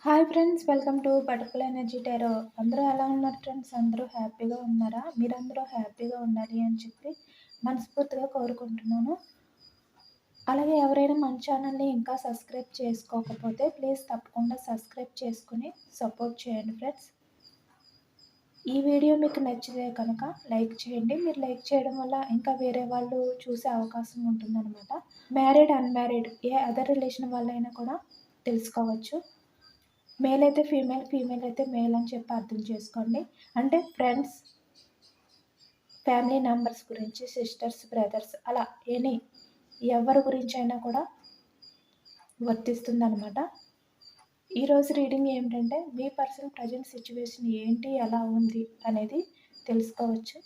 Hi friends, welcome to butterfly energy tarot. అందరూ ఎలా ఉన్నారు ఫ్రెండ్స్? అందరూ హ్యాపీగా ఉన్నారా? మీరందరూ హ్యాపీగా ఉండాలి అని చెప్పి మనస్ఫూర్తిగా కోరుకుంటున్నాను. అలాగే ఎవరైనా మన ఛానల్ని ఇంకా సబ్స్క్రైబ్ చేసుకోకపోతే ప్లీజ్ తప్పకుండా సబ్స్క్రైబ్ చేసుకుని సపోర్ట్ చేయండి ఫ్రెండ్స్. ఈ వీడియో మీకు నచ్చితే కనుక లైక్ చేయండి. మీరు లైక్ చేయడం వల్ల ఇంకా వేరే వాళ్ళు చూసే అవకాశం ఉంటుందన్నమాట. మ్యారీడ్, అన్మ్యారీడ్ ఏ అదర్ రిలేషన్ వాళ్ళైనా కూడా తెలుసుకోవచ్చు. మేల్ అయితే ఫీమేల్, ఫీమేల్ అయితే మేల్ అని చెప్పి అర్థం చేసుకోండి. అంటే ఫ్రెండ్స్, ఫ్యామిలీ మెంబర్స్ గురించి, సిస్టర్స్, బ్రదర్స్ అలా ఎవరి గురించి అయినా కూడా వర్తిస్తుందన్నమాట. ఈరోజు రీడింగ్ ఏమిటంటే మీ పర్సన్ ప్రజెంట్ సిచ్యువేషన్ ఏంటి, ఎలా ఉంది అనేది తెలుసుకోవచ్చు.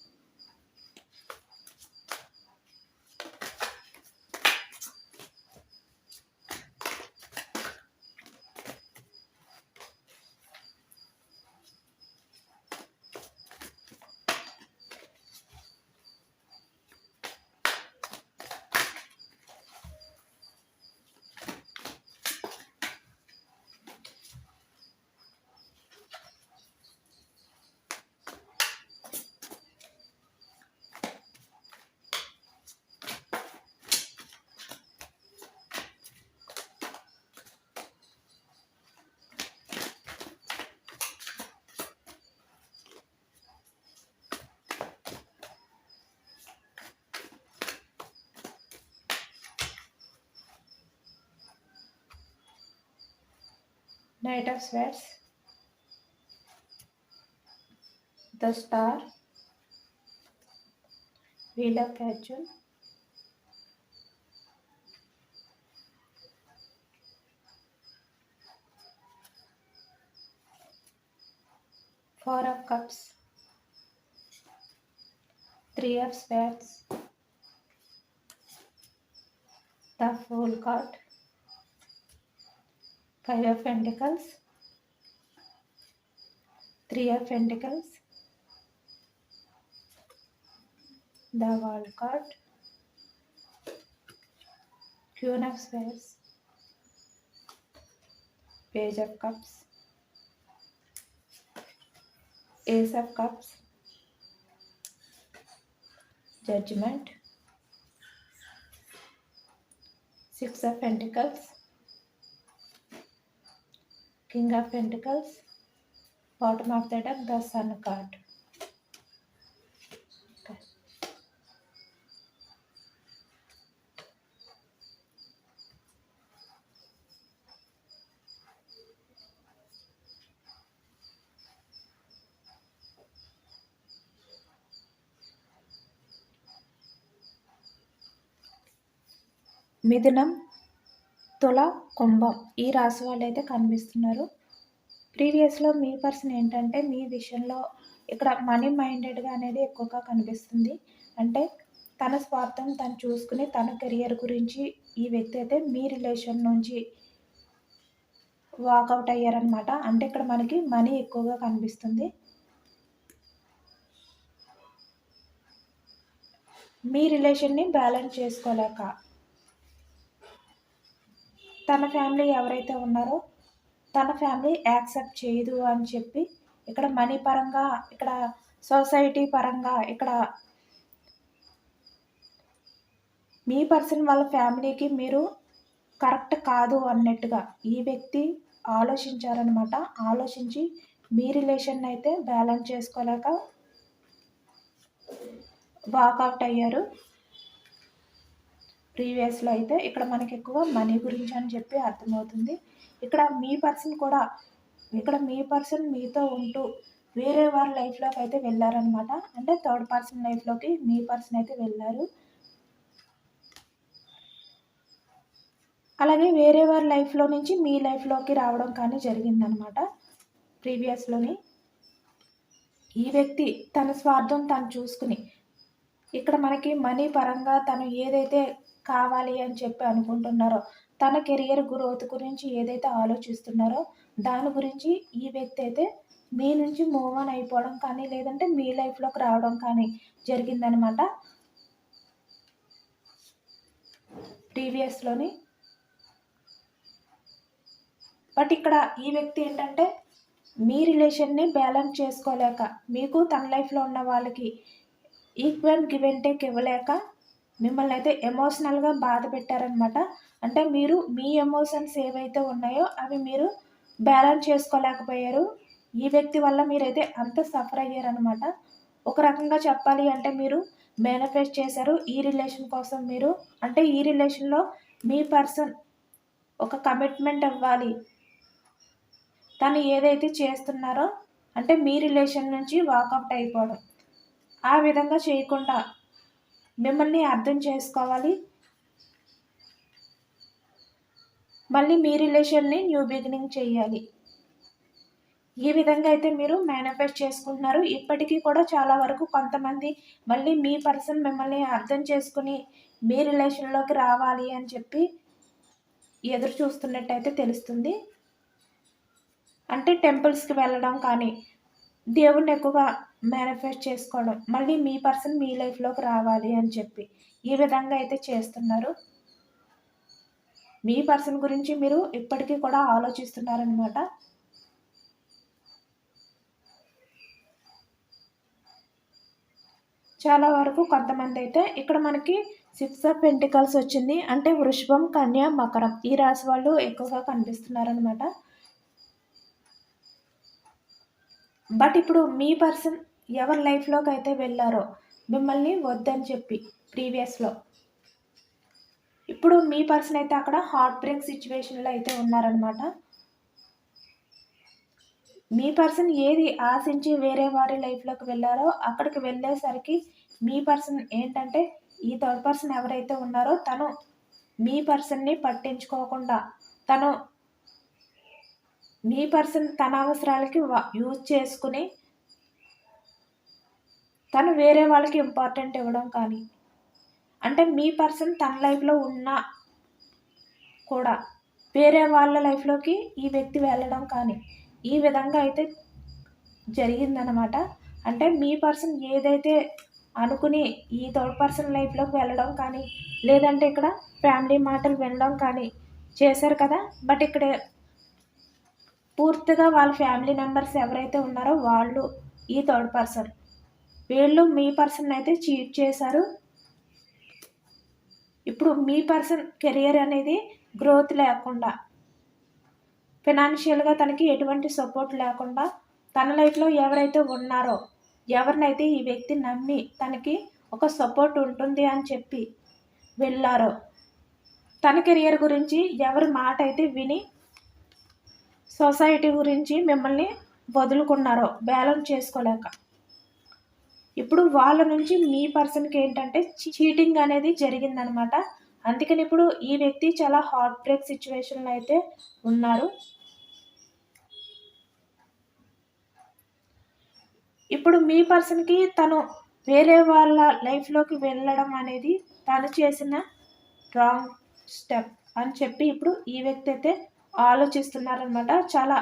Knight of Swords, the Star, Wheel of Fortune, Four of Cups, Three of Swords, the Fool card, Five of Pentacles, Three of Pentacles, the World card, Queen of Swords, Page of Cups, Ace of Cups, Judgment, Six of Pentacles, King of Pentacles, bottom of the deck, the Sun card. Okay. మిథునం, తుల, కుంభం ఈ రాశి వాళ్ళు అయితే కనిపిస్తున్నారు. ప్రీవియస్లో మీ person ఏంటంటే మీ విషయంలో ఇక్కడ money మైండెడ్గా అనేది ఎక్కువగా కనిపిస్తుంది. అంటే తన స్వార్థం తను చూసుకుని తన కెరియర్ గురించి ఈ వ్యక్తి అయితే మీ రిలేషన్ నుంచి వాకౌట్ అయ్యారనమాట. అంటే ఇక్కడ మనకి మనీ ఎక్కువగా కనిపిస్తుంది. మీ రిలేషన్ని బ్యాలెన్స్ చేసుకోలేక తన ఫ్యామిలీ ఎవరైతే ఉన్నారో తన ఫ్యామిలీ యాక్సెప్ట్ చేయదు అని చెప్పి ఇక్కడ మనీ పరంగా, ఇక్కడ సొసైటీ పరంగా, ఇక్కడ మీ పర్సన్ వాళ్ళ ఫ్యామిలీకి మీరు కరెక్ట్ కాదు అన్నట్టుగా ఈ వ్యక్తి ఆలోచించారనమాట. ఆలోచించి మీ రిలేషన్ అయితే బ్యాలెన్స్ చేసుకోలేక వాకౌట్ అయ్యారు. ప్రీవియస్లో అయితే ఇక్కడ మనకి ఎక్కువ మనీ గురించి అని చెప్పి అర్థమవుతుంది. ఇక్కడ మీ పర్సన్ మీతో ఉంటూ వేరే వారి లైఫ్లోకి అయితే వెళ్ళారనమాట. అంటే థర్డ్ పర్సన్ లైఫ్లోకి మీ పర్సన్ అయితే వెళ్ళారు. అలాగే వేరే వారి లైఫ్లో నుంచి మీ లైఫ్లోకి రావడం కానీ జరిగిందనమాట. ప్రీవియస్లోని ఈ వ్యక్తి తన స్వార్థం తను చూసుకుని ఇక్కడ మనకి మనీ పరంగా తను ఏదైతే కావాలి అని చెప్పి అనుకుంటున్నారో, తన కెరియర్ గ్రోత్ గురించి ఏదైతే ఆలోచిస్తున్నారో దాని గురించి ఈ వ్యక్తి అయితే మీ నుంచి మూవ్ ఆన్ అయిపోవడం కానీ లేదంటే మీ లైఫ్లోకి రావడం కానీ జరిగిందనమాట. ప్రీవియస్లోని బట్ ఇక్కడ ఈ వ్యక్తి ఏంటంటే మీ రిలేషన్ని బ్యాలెన్స్ చేసుకోలేక, మీకు తన లైఫ్లో ఉన్న వాళ్ళకి ఈక్వల్ గివ్ అండ్ టేక్ ఇవ్వలేక మిమ్మల్ని అయితే ఎమోషనల్గా బాధ పెట్టారనమాట. అంటే మీరు మీ ఎమోషన్స్ ఏవైతే ఉన్నాయో అవి మీరు బ్యాలెన్స్ చేసుకోలేకపోయారు. ఈ వ్యక్తి వల్ల మీరైతే అంత సఫర్ అయ్యారనమాట. ఒక రకంగా చెప్పాలి అంటే మీరు మేనిఫెస్ట్ చేశారు ఈ రిలేషన్ కోసం. మీరు అంటే ఈ రిలేషన్లో మీ పర్సన్ ఒక కమిట్మెంట్ ఇవ్వాలి, తను ఏదైతే చేస్తున్నారో అంటే మీ రిలేషన్ నుంచి వాకౌట్ అయిపోవడం, ఆ విధంగా చేయకుండా మిమ్మల్ని అర్థం చేసుకోవాలి, మళ్ళీ మీ రిలేషన్ని న్యూ బిగినింగ్ చేయాలి. ఈ విధంగా అయితే మీరు మేనిఫెస్ట్ చేసుకుంటున్నారు. ఇప్పటికీ కూడా చాలా వరకు కొంతమంది మళ్ళీ మీ పర్సన్ మిమ్మల్ని అర్థం చేసుకుని మీ రిలేషన్లోకి రావాలి అని చెప్పి ఎదురు చూస్తున్నట్టయితే తెలుస్తుంది. అంటే టెంపుల్స్కి వెళ్ళడం కానీ, దేవుణ్ణి ఎక్కువగా మేనిఫెస్ట్ చేసుకోవడం, మళ్ళీ మీ పర్సన్ మీ లైఫ్లోకి రావాలి అని చెప్పి ఈ విధంగా అయితే చేస్తున్నారు. మీ పర్సన్ గురించి మీరు ఇప్పటికీ కూడా ఆలోచిస్తున్నారనమాట. చాలా వరకు కొంతమంది అయితే ఇక్కడ మనకి 6 ఆఫ్ పెంటికల్స్ వచ్చింది. అంటే వృషభం, కన్య, మకరం ఈ రాశి వాళ్ళు ఎక్కువగా కనిపిస్తున్నారనమాట. బట్ ఇప్పుడు మీ పర్సన్ ఎవరి లైఫ్లోకి అయితే వెళ్ళారో మిమ్మల్ని వద్దని చెప్పి ప్రీవియస్లో, ఇప్పుడు మీ పర్సన్ అయితే అక్కడ హార్ట్ బ్రేక్ సిచ్యువేషన్లో అయితే ఉన్నారనమాట. మీ పర్సన్ ఏది ఆశించి వేరే వారి లైఫ్లోకి వెళ్ళారో అక్కడికి వెళ్ళేసరికి మీ పర్సన్ ఏంటంటే ఈ థర్డ్ పర్సన్ ఎవరైతే ఉన్నారో తను మీ పర్సన్ని పట్టించుకోకుండా, తను మీ పర్సన్ తన అవసరాలకి యూజ్ చేసుకుని తను వేరే వాళ్ళకి ఇంపార్టెంట్ ఇవ్వడం కానీ, అంటే మీ పర్సన్ తన లైఫ్లో ఉన్నా కూడా వేరే వాళ్ళ లైఫ్లోకి ఈ వ్యక్తి వెళ్ళడం కానీ ఈ విధంగా అయితే జరిగిందనమాట. అంటే మీ పర్సన్ ఏదైతే అనుకుని ఈ థర్డ్ పర్సన్ లైఫ్లోకి వెళ్ళడం కానీ, లేదంటే ఇక్కడ ఫ్యామిలీ మాటలు వినడం కానీ చేశారు కదా. బట్ ఇక్కడ పూర్తిగా వాళ్ళ ఫ్యామిలీ మెంబర్స్ ఎవరైతే ఉన్నారో వాళ్ళు ఈ థర్డ్ పర్సన్, వీళ్ళు మీ పర్సన్ అయితే చీట్ చేశారు. ఇప్పుడు మీ పర్సన్ కెరియర్ అనేది గ్రోత్ లేకుండా, ఫినాన్షియల్గా తనకి ఎటువంటి సపోర్ట్ లేకుండా, తన లైఫ్లో ఎవరైతే ఉన్నారో, ఎవరినైతే ఈ వ్యక్తి నమ్మి తనకి ఒక సపోర్ట్ ఉంటుంది అని చెప్పి వెళ్ళారో, తన కెరియర్ గురించి ఎవరి మాట అయితే విని సొసైటీ గురించి మిమ్మల్ని వదులుకున్నారో బ్యాలెన్స్ చేసుకోలేక, ఇప్పుడు వాళ్ళ నుంచి మీ పర్సన్కి ఏంటంటే చీటింగ్ అనేది జరిగిందనమాట. అందుకని ఇప్పుడు ఈ వ్యక్తి చాలా హార్ట్ బ్రేక్ సిచ్యువేషన్లో అయితే ఉన్నారు. ఇప్పుడు మీ పర్సన్కి తను వేరే వాళ్ళ లైఫ్లోకి వెళ్ళడం అనేది తను చేసిన రాంగ్ స్టెప్ అని చెప్పి ఇప్పుడు ఈ వ్యక్తి అయితే ఆలోచిస్తున్నారనమాట. చాలా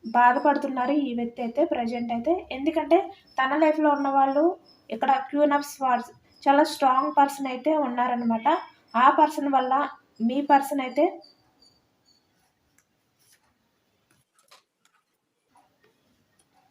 బాధపడుతున్నారు ఈ వ్యక్తి అయితే ప్రజెంట్ అయితే. ఎందుకంటే తన లైఫ్లో ఉన్న వాళ్ళు ఇక్కడ క్వీన్ ఆఫ్ స్వార్డ్స్ చాలా స్ట్రాంగ్ పర్సన్ అయితే ఉన్నారనమాట. ఆ పర్సన్ వల్ల మీ పర్సన్ అయితే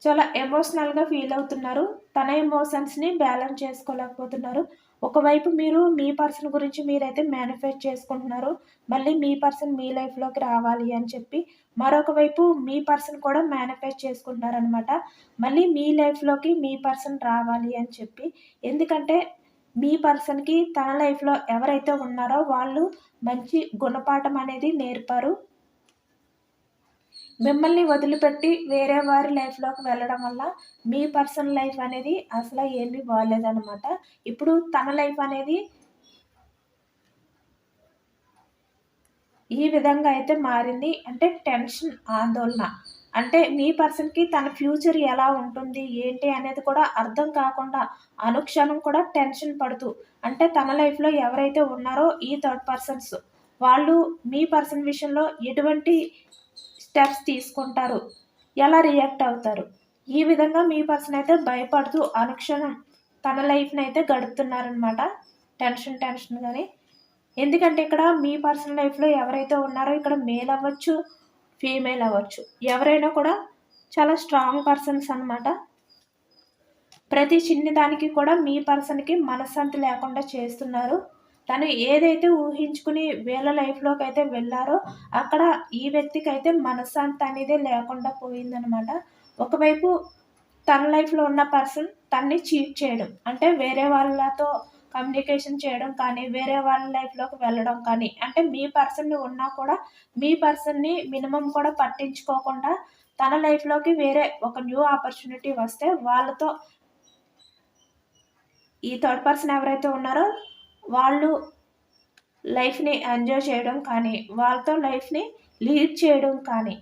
చాలా ఎమోషనల్గా ఫీల్ అవుతున్నారు. తన ఎమోషన్స్ని బ్యాలెన్స్ చేసుకోలేకపోతున్నారు. ఒకవైపు మీరు మీ పర్సన్ గురించి మీరైతే మేనిఫెస్ట్ చేసుకుంటున్నారు, మళ్ళీ మీ పర్సన్ మీ లైఫ్లోకి రావాలి అని చెప్పి. మరొక వైపు మీ పర్సన్ కూడా మేనిఫెస్ట్ చేసుకుంటున్నారనమాట, మళ్ళీ మీ లైఫ్లోకి మీ పర్సన్ రావాలి అని చెప్పి. ఎందుకంటే మీ పర్సన్కి తన లైఫ్లో ఎవరైతే ఉన్నారో వాళ్ళు మంచి గుణపాఠం అనేది నేర్పారు. మిమ్మల్ని వదిలిపెట్టి వేరే వారి లైఫ్లోకి వెళ్ళడం వల్ల మీ పర్సనల్ లైఫ్ అనేది అసలు ఏమీ బాగాలేదన్నమాట. ఇప్పుడు తన లైఫ్ అనేది ఈ విధంగా అయితే మారింది. అంటే టెన్షన్, ఆందోళన, అంటే మీ పర్సన్కి తన ఫ్యూచర్ ఎలా ఉంటుంది ఏంటి అనేది కూడా అర్థం కాకుండా అనుక్షణం కూడా టెన్షన్ పడుతూ, అంటే తన లైఫ్లో ఎవరైతే ఉన్నారో ఈ థర్డ్ పర్సన్స్ వాళ్ళు మీ పర్సన్ విషయంలో ఎటువంటి స్టెప్స్ తీసుకుంటారు, ఎలా రియాక్ట్ అవుతారు, ఈ విధంగా మీ పర్సన్ అయితే భయపడుతూ అనుక్షణం తన లైఫ్ని అయితే గడుపుతున్నారనమాట. టెన్షన్ కానీ. ఎందుకంటే ఇక్కడ మీ పర్సనల్ లైఫ్లో ఎవరైతే ఉన్నారో ఇక్కడ మేల్ అవ్వచ్చు, ఫీమేల్ అవ్వచ్చు, ఎవరైనా కూడా చాలా స్ట్రాంగ్ పర్సన్స్ అనమాట. ప్రతి చిన్న దానికి కూడా మీ పర్సన్కి మనశ్శాంతి లేకుండా చేస్తున్నారు. తను ఏదైతే ఊహించుకుని వీళ్ళ లైఫ్లోకి అయితే వెళ్ళారో అక్కడ ఈ వ్యక్తికి అయితే మనశ్శాంతి అనేది లేకుండా పోయిందనమాట. ఒకవైపు తన లైఫ్లో ఉన్న పర్సన్ తన్ని చీట్ చేయడం, అంటే వేరే వాళ్ళతో కమ్యూనికేషన్ చేయడం కానీ, వేరే వాళ్ళ లైఫ్లోకి వెళ్ళడం కానీ, అంటే మీ పర్సన్ ఉన్నా కూడా మీ పర్సన్ని మినిమం కూడా పట్టించుకోకుండా తన లైఫ్లోకి వేరే ఒక న్యూ ఆపర్చునిటీ వస్తే వాళ్ళతో ఈ థర్డ్ పర్సన్ ఎవరైతే ఉన్నారో వాళ్ళు లైఫ్ని ఎంజాయ్ చేయడం కానీ, వాళ్ళతో లైఫ్ని లీడ్ చేయడం కానీ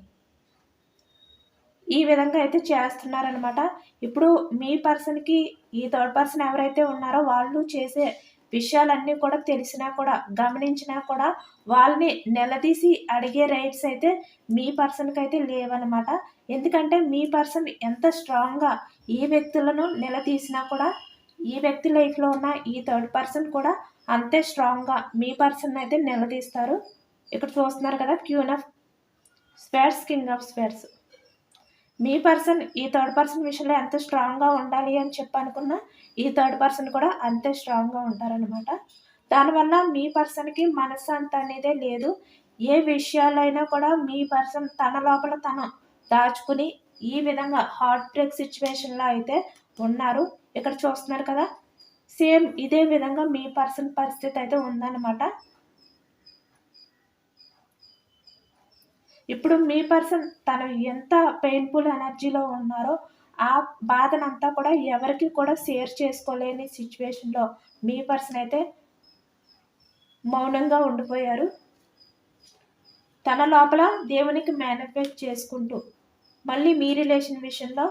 ఈ విధంగా అయితే చేస్తున్నారనమాట. ఇప్పుడు మీ పర్సన్కి ఈ థర్డ్ పర్సన్ ఎవరైతే ఉన్నారో వాళ్ళు చేసే విషయాలన్నీ కూడా తెలిసినా కూడా, గమనించినా కూడా వాళ్ళని నిలదీసి అడిగే రైట్స్ అయితే మీ పర్సన్కి అయితే లేవన్నమాట. ఎందుకంటే మీ పర్సన్ ఎంత స్ట్రాంగ్గా ఈ వ్యక్తులను నిలదీసినా కూడా ఈ వ్యక్తి లైఫ్లో ఉన్న ఈ థర్డ్ పర్సన్ కూడా అంతే స్ట్రాంగ్గా మీ పర్సన్ అయితే నిలదీస్తారు. ఇక్కడ చూస్తున్నారు కదా, queen of spades, king of spades. మీ పర్సన్ ఈ థర్డ్ పర్సన్ విషయంలో ఎంత స్ట్రాంగ్గా ఉండాలి అని చెప్పి అనుకున్నా ఈ థర్డ్ పర్సన్ కూడా అంతే స్ట్రాంగ్గా ఉంటారనమాట. దానివల్ల మీ పర్సన్కి మనశ్శాంతి అనేదే లేదు. ఏ విషయాలైనా కూడా మీ పర్సన్ తన లోపల తను దాచుకుని ఈ విధంగా హార్ట్ బ్రేక్ సిచ్యువేషన్లో అయితే ఉన్నారు. ఇక్కడ చూస్తున్నారు కదా, సేమ్ ఇదే విధంగా మీ పర్సన్ పరిస్థితి అయితే ఉందన్నమాట. ఇప్పుడు మీ పర్సన్ తను ఎంత పెయిన్ఫుల్ ఎనర్జీలో ఉన్నారో ఆ బాధనంతా కూడా ఎవరికి కూడా షేర్ చేసుకోలేని సిచ్యువేషన్లో మీ పర్సన్ అయితే మౌనంగా ఉండిపోయారు. తన లోపల దేవునికి మేనిఫెస్ట్ చేసుకుంటూ మళ్ళీ మీ రిలేషన్ విషయంలో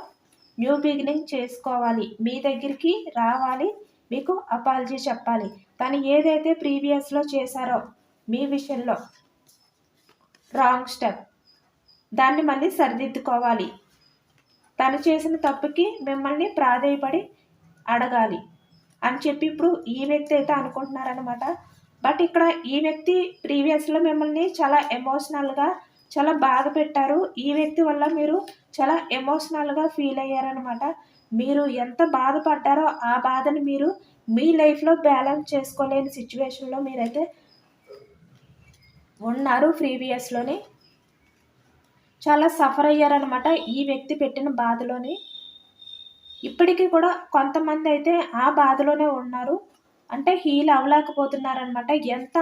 న్యూ బిగినింగ్ చేసుకోవాలి, మీ దగ్గరికి రావాలి, మీకు అపాలజీ చెప్పాలి. తను ఏదైతే ప్రీవియస్లో చేశారో మీ విషయంలో రాంగ్ స్టెప్, దాన్ని మళ్ళీ సరిదిద్దుకోవాలి. తను చేసిన తప్పుకి మిమ్మల్ని ప్రాధేయపడి అడగాలి అని చెప్పి ఇప్పుడు ఈ వ్యక్తి అయితే అనుకుంటున్నారనమాట. బట్ ఇక్కడ ఈ వ్యక్తి ప్రీవియస్లో మిమ్మల్ని చాలా ఎమోషనల్గా చాలా బాధ పెట్టారు. ఈ వ్యక్తి వల్ల మీరు చాలా ఎమోషనల్గా ఫీల్ అయ్యారనమాట. మీరు ఎంత బాధపడ్డారో ఆ బాధని మీరు మీ లైఫ్లో బ్యాలెన్స్ చేసుకోలేని సిచ్యువేషన్లో మీరైతే ఉన్నారు. ప్రీవియస్లోని చాలా సఫర్ అయ్యారనమాట ఈ వ్యక్తి పెట్టిన బాధలోని. ఇప్పటికీ కూడా కొంతమంది అయితే ఆ బాధలోనే ఉన్నారు, అంటే హీల్ అవ్వలేకపోతున్నారనమాట. ఎంత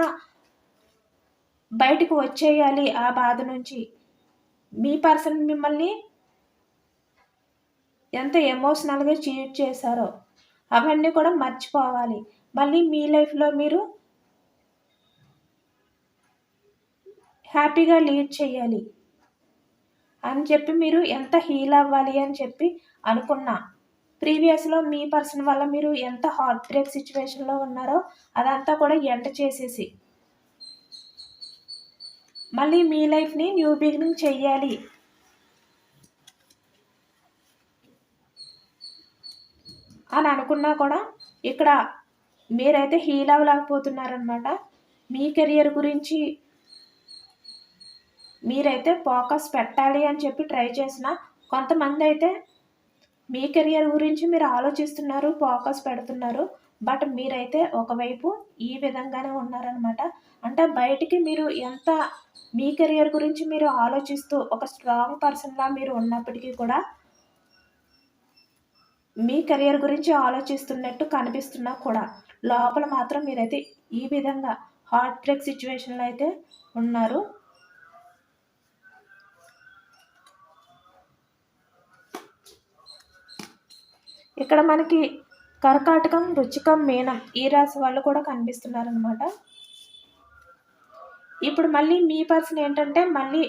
బయటకు వచ్చేయాలి ఆ బాధ నుంచి. మీ పర్సన్ మిమ్మల్ని ఎంత ఎమోషనల్గా చీట్ చేశారో అవన్నీ కూడా మర్చిపోవాలి. మళ్ళీ మీ లైఫ్లో మీరు హ్యాపీగా లీడ్ చేయాలి అని చెప్పి మీరు ఎంత హీల్ అవ్వాలి అని చెప్పి అనుకున్నా. ప్రీవియస్లో మీ పర్సన్ వల్ల మీరు ఎంత హార్ట్ బ్రేక్ సిచ్యువేషన్లో ఉన్నారో అదంతా కూడా ఎండ్ చేసేసి మళ్ళీ మీ లైఫ్ని న్యూ బిగినింగ్ చెయ్యాలి అని అనుకున్నా కూడా ఇక్కడ మీరైతే హీల్ అవ్వలేకపోతున్నారనమాట. మీ కెరియర్ గురించి మీరైతే ఫోకస్ పెట్టాలి అని చెప్పి ట్రై చేసిన కొంతమంది అయితే మీ కెరియర్ గురించి మీరు ఆలోచిస్తున్నారు, ఫోకస్ పెడుతున్నారు. బట్ మీరైతే ఒకవైపు ఈ విధంగానే ఉన్నారనమాట. అంటే బయటికి మీరు ఎంత మీ కెరియర్ గురించి మీరు ఆలోచిస్తూ ఒక స్ట్రాంగ్ పర్సన్లా మీరు ఉన్నప్పటికీ కూడా మీ కెరియర్ గురించి ఆలోచిస్తున్నట్టు కనిపిస్తున్నా కూడా లోపల మాత్రం మీరైతే ఈ విధంగా హార్ట్ బ్రేక్ సిచ్యువేషన్లో అయితే ఉన్నారు. ఇక్కడ మనకి కర్కాటకం, వృశ్చికం, మీనం ఈ రాశి వాళ్ళు కూడా కనిపిస్తున్నారనమాట. ఇప్పుడు మళ్ళీ మీ పర్సన్ ఏంటంటే మళ్ళీ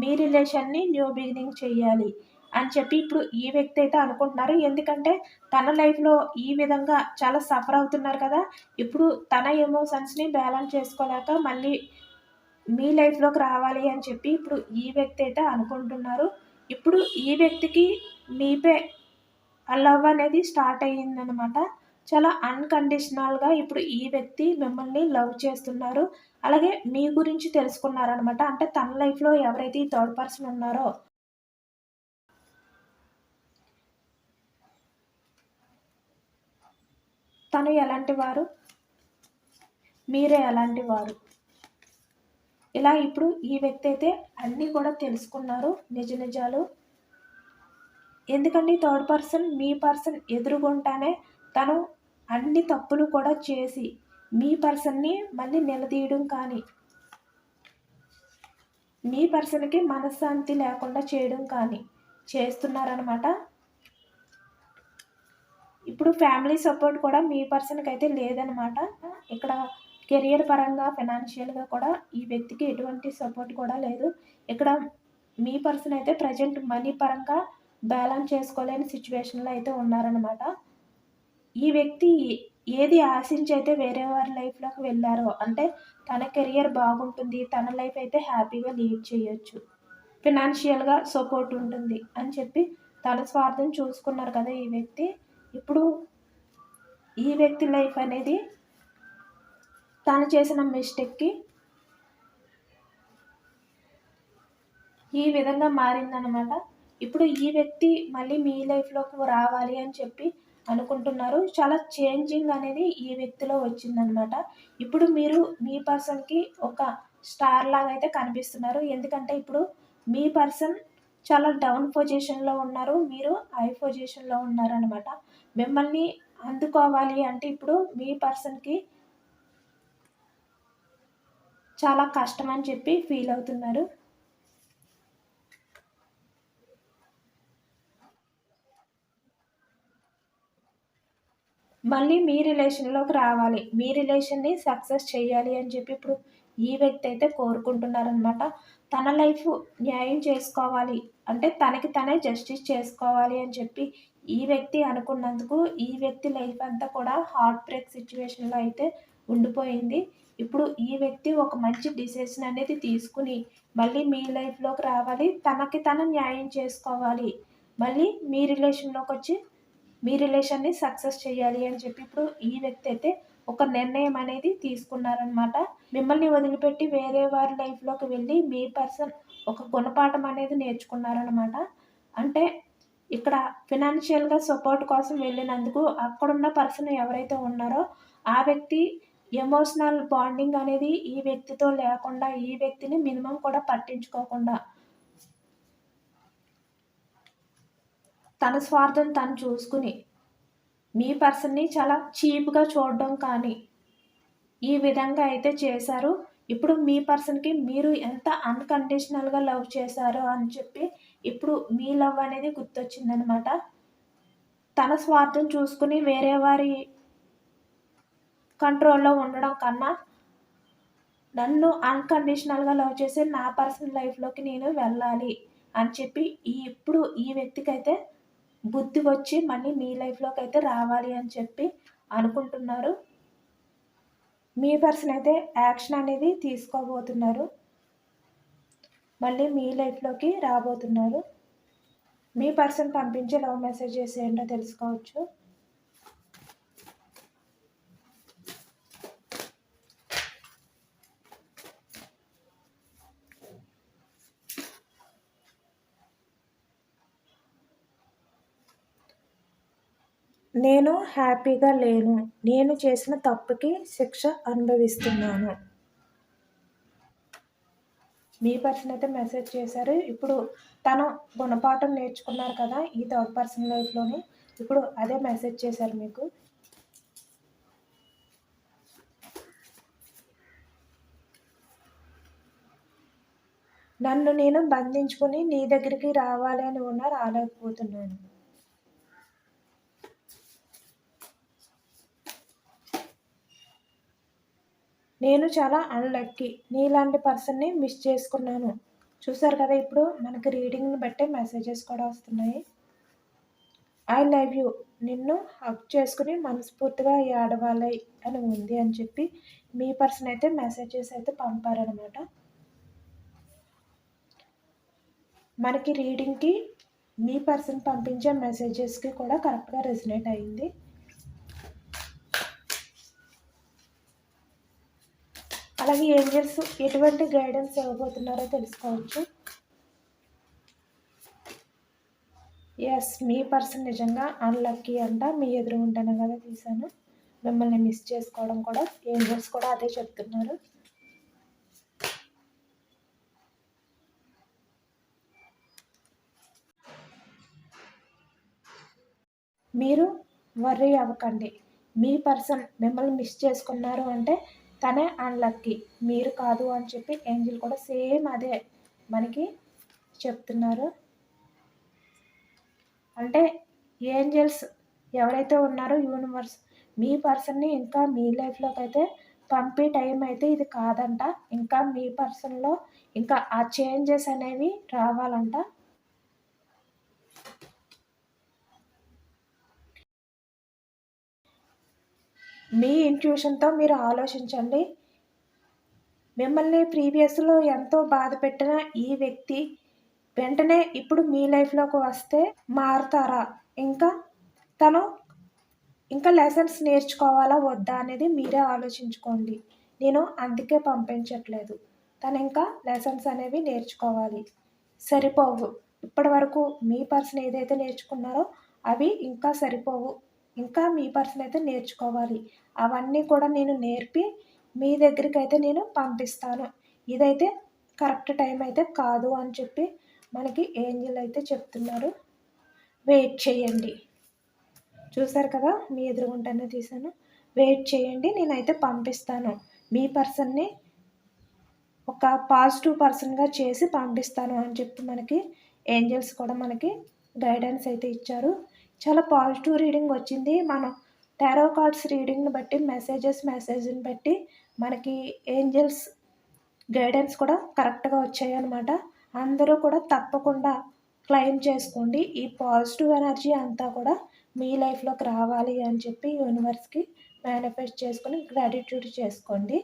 మీ రిలేషన్ని న్యూ బిగినింగ్ చేయాలి అని చెప్పి ఇప్పుడు ఈ వ్యక్తి అయితే అనుకుంటున్నారు. ఎందుకంటే తన లైఫ్లో ఈ విధంగా చాలా సఫర్ అవుతున్నారు కదా, ఇప్పుడు తన ఎమోషన్స్ని బ్యాలెన్స్ చేసుకోలేక మళ్ళీ మీ లైఫ్లోకి రావాలి అని చెప్పి ఇప్పుడు ఈ వ్యక్తి అయితే అనుకుంటున్నారు. ఇప్పుడు ఈ వ్యక్తికి మీపై ఆ లవ్ అనేది స్టార్ట్ అయ్యిందనమాట. చాలా అన్కండిషనల్గా ఇప్పుడు ఈ వ్యక్తి మిమ్మల్ని లవ్ చేస్తున్నారు. అలాగే మీ గురించి తెలుసుకున్నారనమాట. అంటే తన లైఫ్‌లో ఎవరైతే ఈ థర్డ్ పర్సన్ ఉన్నారో తను ఎలాంటి వారు, మీరే ఎలాంటి వారు. ఇలా ఇప్పుడు ఈ వ్యక్తి అయితే అన్నీ కూడా తెలుసుకున్నారు నిజ నిజాలు. ఎందుకంటే థర్డ్ పర్సన్ మీ పర్సన్ ఎదురుగుంటానే తను అన్ని తప్పులు కూడా చేసి మీ పర్సన్ని మళ్ళీ నిలదీయడం కానీ మీ పర్సన్కి మనశ్శాంతి లేకుండా చేయడం కానీ చేస్తున్నారనమాట. ఇప్పుడు ఫ్యామిలీ సపోర్ట్ కూడా మీ పర్సన్కి అయితే లేదనమాట. ఇక్కడ కెరియర్ పరంగా ఫైనాన్షియల్గా కూడా ఈ వ్యక్తికి ఎటువంటి సపోర్ట్ కూడా లేదు. ఇక్కడ మీ పర్సన్ అయితే ప్రజెంట్ మనీ పరంగా బ్యాలెన్స్ చేసుకోలేని సిచ్యువేషన్లో అయితే ఉన్నారనమాట. ఈ వ్యక్తి ఏది ఆశించి అయితే వేరే వారి లైఫ్లోకి వెళ్ళారో, అంటే తన కెరియర్ బాగుంటుంది, తన లైఫ్ అయితే హ్యాపీగా లీడ్ చేయొచ్చు, ఫినాన్షియల్గా సపోర్ట్ ఉంటుంది అని చెప్పి తన స్వార్థం చూసుకున్నారు కదా ఈ వ్యక్తి. ఇప్పుడు ఈ వ్యక్తి లైఫ్ అనేది తను చేసిన మిస్టేక్కి ఈ విధంగా మారిందనమాట. ఇప్పుడు ఈ వ్యక్తి మళ్ళీ మీ లైఫ్లోకి రావాలి అని చెప్పి అనుకుంటున్నారు. చాలా చేంజింగ్ అనేది ఈ వ్యక్తిలో వచ్చిందనమాట. ఇప్పుడు మీరు మీ పర్సన్కి ఒక స్టార్ లాగా అయితే కనిపిస్తున్నారు. ఎందుకంటే ఇప్పుడు మీ పర్సన్ చాలా డౌన్ పొజిషన్లో ఉన్నారు, మీరు హై పొజిషన్లో ఉన్నారనమాట. మిమ్మల్ని అందుకోవాలి అంటే ఇప్పుడు మీ పర్సన్కి చాలా కష్టం అని చెప్పి ఫీల్ అవుతున్నారు. మళ్ళీ మీ రిలేషన్లోకి రావాలి, మీ రిలేషన్ని సక్సెస్ చేయాలి అని చెప్పి ఇప్పుడు ఈ వ్యక్తి అయితే కోరుకుంటున్నారనమాట. తన లైఫ్ న్యాయం చేసుకోవాలి అంటే తనకి తనే జస్టిస్ చేసుకోవాలి అని చెప్పి ఈ వ్యక్తి అనుకున్నందుకు ఈ వ్యక్తి లైఫ్ అంతా కూడా హార్ట్ బ్రేక్ సిచ్యువేషన్లో అయితే ఉండిపోయింది. ఇప్పుడు ఈ వ్యక్తి ఒక మంచి డిసిషన్ అనేది తీసుకుని మళ్ళీ మీ లైఫ్లోకి రావాలి, తనకి తను న్యాయం చేసుకోవాలి, మళ్ళీ మీ రిలేషన్లోకి వచ్చి మీ రిలేషన్ని సక్సెస్ చేయాలి అని చెప్పి ఇప్పుడు ఈ వ్యక్తి అయితే ఒక నిర్ణయం అనేది తీసుకున్నారనమాట. మిమ్మల్ని వదిలిపెట్టి వేరే వారి లైఫ్లోకి వెళ్ళి మీ పర్సన్ ఒక గుణపాఠం అనేది నేర్చుకున్నారనమాట. అంటే ఇక్కడ ఫినాన్షియల్గా సపోర్ట్ కోసం వెళ్ళినందుకు అక్కడున్న పర్సన్ ఎవరైతే ఉన్నారో ఆ వ్యక్తి ఎమోషనల్ బాండింగ్ అనేది ఈ వ్యక్తితో లేకుండా, ఈ వ్యక్తిని మినిమం కూడా పట్టించుకోకుండా తన స్వార్థం తను చూసుకుని మీ పర్సన్ని చాలా చీప్గా చూడడం కానీ ఈ విధంగా అయితే చేశారు. ఇప్పుడు మీ పర్సన్కి మీరు ఎంత అన్కండిషనల్గా లవ్ చేశారో అని చెప్పి ఇప్పుడు మీ లవ్ అనేది గుర్తొచ్చిందనమాట. తన స్వార్థం చూసుకుని వేరే వారి కంట్రోల్లో ఉండడం కన్నా నన్ను అన్కండిషనల్గా లవ్ చేసి నా పర్సనల్ లైఫ్లోకి నేను వెళ్ళాలి అని చెప్పి ఇప్పుడు ఈ వ్యక్తికి అయితే బుద్ధి వచ్చి మళ్ళీ మీ లైఫ్లోకి అయితే రావాలి అని చెప్పి అనుకుంటున్నారు. మీ పర్సన్ అయితే యాక్షన్ అనేది తీసుకోబోతున్నారు, మళ్ళీ మీ లైఫ్లోకి రాబోతున్నారు. మీ పర్సన్ పంపించే లవ్ మెసేజెస్ ఏంటో తెలుసుకోవచ్చు. నేను హ్యాపీగా లేను, నేను చేసిన తప్పుకి శిక్ష అనుభవిస్తున్నాను. మీ పర్సన్ అయితే మెసేజ్ చేశారు. ఇప్పుడు తను గుణపాఠం నేర్చుకున్నారు కదా ఈ థర్డ్ పర్సన్ లైఫ్లోని, ఇప్పుడు అదే మెసేజ్ చేశారు మీకు. నన్ను నేను బంధించుకుని నీ దగ్గరికి రావాలి అని ఉన్నా రాలేకపోతున్నాను. నేను చాలా అన్లక్కీ, నీలాంటి పర్సన్ని మిస్ చేసుకున్నాను. చూసారు కదా ఇప్పుడు మనకి రీడింగ్ని బట్టే మెసేజెస్ కూడా వస్తున్నాయి. ఐ లవ్ యూ, నిన్ను హక్ చేసుకుని మనస్ఫూర్తిగా ఏడవాలి అని ఉంది అని చెప్పి మీ పర్సన్ అయితే మెసేజెస్ అయితే పంపారనమాట. మనకి రీడింగ్కి మీ పర్సన్ పంపించే మెసేజెస్కి కూడా కరెక్ట్గా రెసినేట్ అయింది. అలాగే ఏంజల్స్ ఎటువంటి గైడెన్స్ ఇవ్వబోతున్నారో తెలుసుకోవచ్చు. ఎస్, మీ పర్సన్ నిజంగా అన్లక్కీ అంట. మీ ఎదురు ఉంటాను కదా తీసాను. మిమ్మల్ని మిస్ చేసుకోవడం కూడా ఏంజల్స్ కూడా అదే చెప్తున్నారు. మీరు వర్రీ అవ్వకండి. మీ పర్సన్ మిమ్మల్ని మిస్ చేసుకున్నారు అంటే తనే అన్లక్కీ, మీరు కాదు అని చెప్పి ఏంజిల్ కూడా సేమ్ అదే మనకి చెప్తున్నారు. అంటే ఏంజల్స్ ఎవరైతే ఉన్నారో యూనివర్స్ మీ పర్సన్ని ఇంకా మీ లైఫ్లోకి అయితే పంపే టైం అయితే ఇది కాదంట. ఇంకా మీ పర్సన్లో ఇంకా ఆ చేంజెస్ అనేవి రావాలంట. మీ ఇంట్యూషన్తో మీరు ఆలోచించండి. మిమ్మల్ని ప్రీవియస్లో ఎంతో బాధ పెట్టిన ఈ వ్యక్తి వెంటనే ఇప్పుడు మీ లైఫ్లోకి వస్తే మారుతారా, ఇంకా తను ఇంకా లెసన్స్ నేర్చుకోవాలా వద్దా అనేది మీరే ఆలోచించుకోండి. నేను అందుకే పంపించట్లేదు. తను ఇంకా లెసన్స్ అనేవి నేర్చుకోవాలి. సరిపోవు, ఇప్పటి వరకు మీ పర్సన్ ఏదైతే నేర్చుకున్నారో అవి ఇంకా సరిపోవు. ఇంకా మీ పర్సన్ అయితే నేర్చుకోవాలి. అవన్నీ కూడా నేను నేర్పి మీ దగ్గరికి అయితే నేను పంపిస్తాను. ఇదైతే కరెక్ట్ టైం అయితే కాదు అని చెప్పి మనకి ఏంజల్ అయితే చెప్తున్నారు. వెయిట్ చేయండి. చూసారు కదా, మీ ఎదురుగుంటానే తీసాను. వెయిట్ చేయండి, నేనైతే పంపిస్తాను. మీ పర్సన్ని ఒక పాజిటివ్ పర్సన్గా చేసి పంపిస్తాను అని చెప్పి మనకి ఏంజల్స్ కూడా మనకి గైడెన్స్ అయితే ఇచ్చారు. చాలా పాజిటివ్ రీడింగ్ వచ్చింది. మనం టారో కార్డ్స్ రీడింగ్ని బట్టి మెసేజ్ని బట్టి మనకి ఏంజల్స్ గైడెన్స్ కూడా కరెక్ట్గా వచ్చాయి అన్నమాట. అందరూ కూడా తప్పకుండా క్లెయిమ్ చేసుకోండి. ఈ పాజిటివ్ ఎనర్జీ అంతా కూడా మీ లైఫ్లోకి రావాలి అని చెప్పి యూనివర్స్కి మేనిఫెస్ట్ చేసుకొని గ్రాటిట్యూడ్ చేసుకోండి.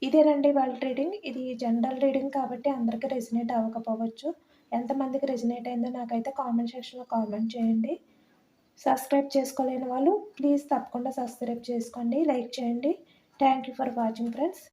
ఇదేనండి వాళ్ళ రీడింగ్. ఇది జనరల్ రీడింగ్ కాబట్టి అందరికీ రెజినేట్ అవ్వకపోవచ్చు. ఎంతమందికి రెజినేట్ అయిందో నాకైతే కామెంట్ సెక్షన్లో కామెంట్ చేయండి. సబ్స్క్రైబ్ చేసుకోలేని వాళ్ళు ప్లీజ్ తప్పకుండా సబ్స్క్రైబ్ చేసుకోండి, లైక్ చేయండి. Thank you for watching friends.